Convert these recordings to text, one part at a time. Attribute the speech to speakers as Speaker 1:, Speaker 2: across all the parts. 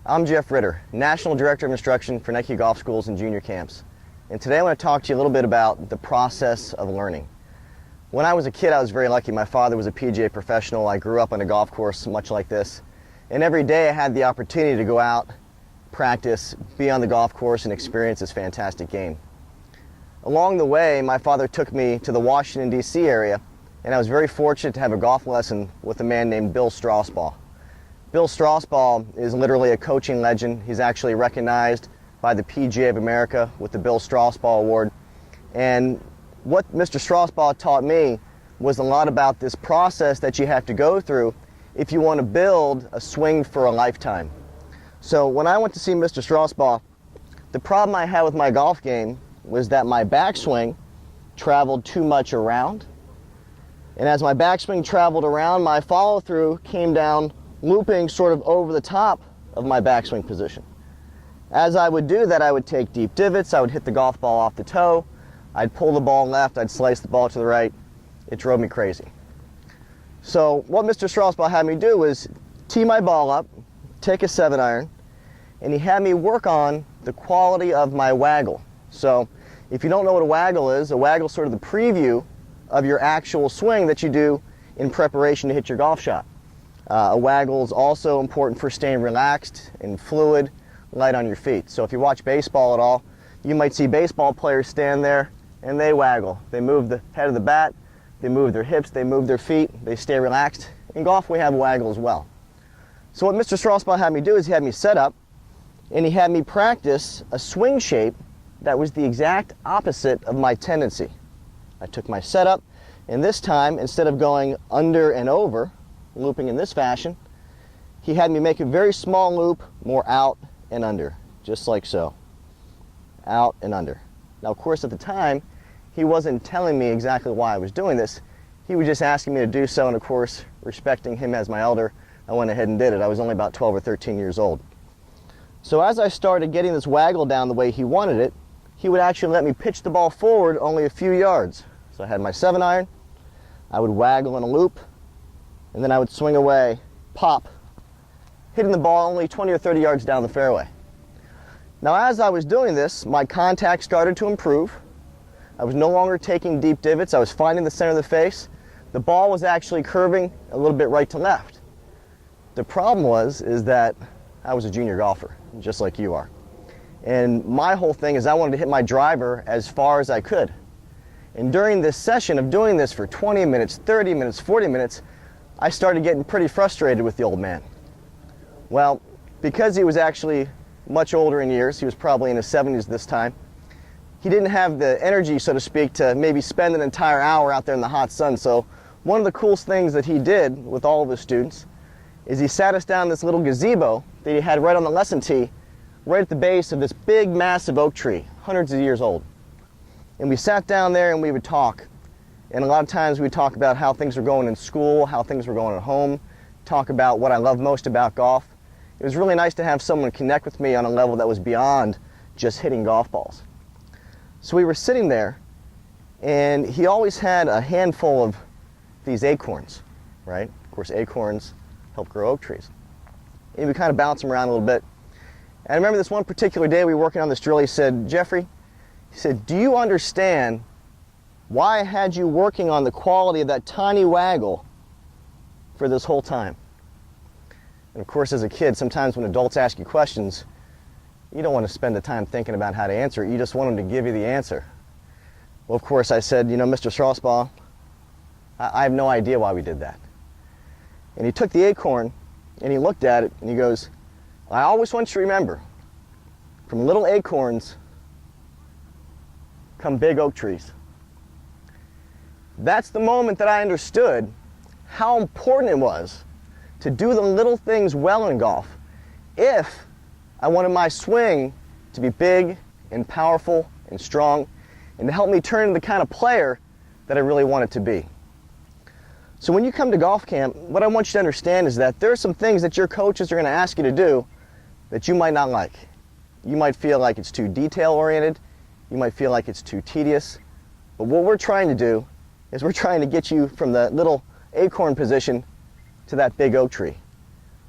Speaker 1: I'm Jeff Ritter, National Director of Instruction for Nike Golf Schools and Junior Camps. And today I want to talk to you a little bit about the process of learning. When I was a kid, I was very lucky. My father was a PGA professional. I grew up on a golf course much like this. And every day I had the opportunity to go out, practice, be on the golf course, and experience this fantastic game. Along the way, my father took me to the Washington, D.C. area, and I was very fortunate to have a golf lesson with a man named Bill Strausbaugh. Bill Strausbaugh is literally a coaching legend. He's actually recognized by the PGA of America with the Bill Strausbaugh Award. And what Mr. Strausbaugh taught me was a lot about this process that you have to go through if you want to build a swing for a lifetime. So when I went to see Mr. Strausbaugh, the problem I had with my golf game was that my backswing traveled too much around. And as my backswing traveled around, my follow-through came down looping sort of over the top of my backswing position. As I would do that, I would take deep divots, I would hit the golf ball off the toe, I'd pull the ball left, I'd slice the ball to the right. It drove me crazy. So what Mr. Strausbaugh had me do was tee my ball up, take a 7-iron, and he had me work on the quality of my waggle. So if you don't know what a waggle is sort of the preview of your actual swing that you do in preparation to hit your golf shot. A waggle is also important for staying relaxed and fluid, light on your feet. So if you watch baseball at all, you might see baseball players stand there and they waggle. They move the head of the bat, they move their hips, they move their feet, they stay relaxed. In golf we have a waggle as well. So what Mr. Strausbaugh had me do is he had me set up and he had me practice a swing shape that was the exact opposite of my tendency. I took my setup, and this time, instead of going under and over, looping in this fashion, he had me make a very small loop, more out and under, just like so. Out and under. Now, of course, at the time, he wasn't telling me exactly why I was doing this. He was just asking me to do so, and of course, respecting him as my elder, I went ahead and did it. I was only about 12 or 13 years old. So as I started getting this waggle down the way he wanted it, he would actually let me pitch the ball forward only a few yards. So I had my 7-iron, I would waggle in a loop, and then I would swing away, pop, hitting the ball only 20 or 30 yards down the fairway. Now as I was doing this, my contact started to improve. I was no longer taking deep divots, I was finding the center of the face. The ball was actually curving a little bit right to left. The problem is that I was a junior golfer, just like you are. And my whole thing is I wanted to hit my driver as far as I could. And during this session of doing this for 20 minutes, 30 minutes, 40 minutes, I started getting pretty frustrated with the old man. Well, because he was actually much older in years, he was probably in his 70s this time, he didn't have the energy, so to speak, to maybe spend an entire hour out there in the hot sun. So one of the coolest things that he did with all of his students is he sat us down in this little gazebo that he had right on the lesson tee, right at the base of this big, massive oak tree, hundreds of years old. And we sat down there and we would talk. And a lot of times we'd talk about how things were going in school, how things were going at home, talk about what I love most about golf. It was really nice to have someone connect with me on a level that was beyond just hitting golf balls. So we were sitting there, and he always had a handful of these acorns, right? Of course, acorns help grow oak trees. And we kind of bounce them around a little bit. And I remember this one particular day we were working on this drill, he said, "Jeffrey," he said, "do you understand why I had you working on the quality of that tiny waggle for this whole time?" And of course, as a kid, sometimes when adults ask you questions, you don't want to spend the time thinking about how to answer it. You just want them to give you the answer. Well, of course, I said, "You know, Mr. Strausbaugh, I have no idea why we did that." And he took the acorn and he looked at it and he goes, "I always want you to remember, from little acorns come big oak trees." That's the moment that I understood how important it was to do the little things well in golf if I wanted my swing to be big and powerful and strong and to help me turn into the kind of player that I really wanted to be. So when you come to golf camp, what I want you to understand is that there are some things that your coaches are going to ask you to do that you might not like. You might feel like it's too detail-oriented. You might feel like it's too tedious. But what we're trying to do is we're trying to get you from the little acorn position to that big oak tree.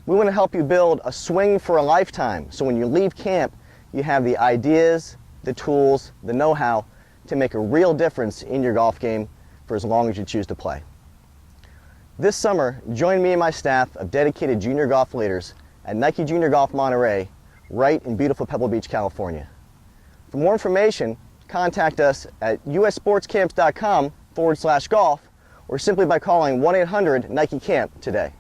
Speaker 1: We want to help you build a swing for a lifetime, so when you leave camp, you have the ideas, the tools, the know-how to make a real difference in your golf game for as long as you choose to play. This summer, join me and my staff of dedicated junior golf leaders at Nike Junior Golf Monterey, right in beautiful Pebble Beach, California. For more information, contact us at ussportscamps.com/golf or simply by calling 1-800-NIKE-CAMP today.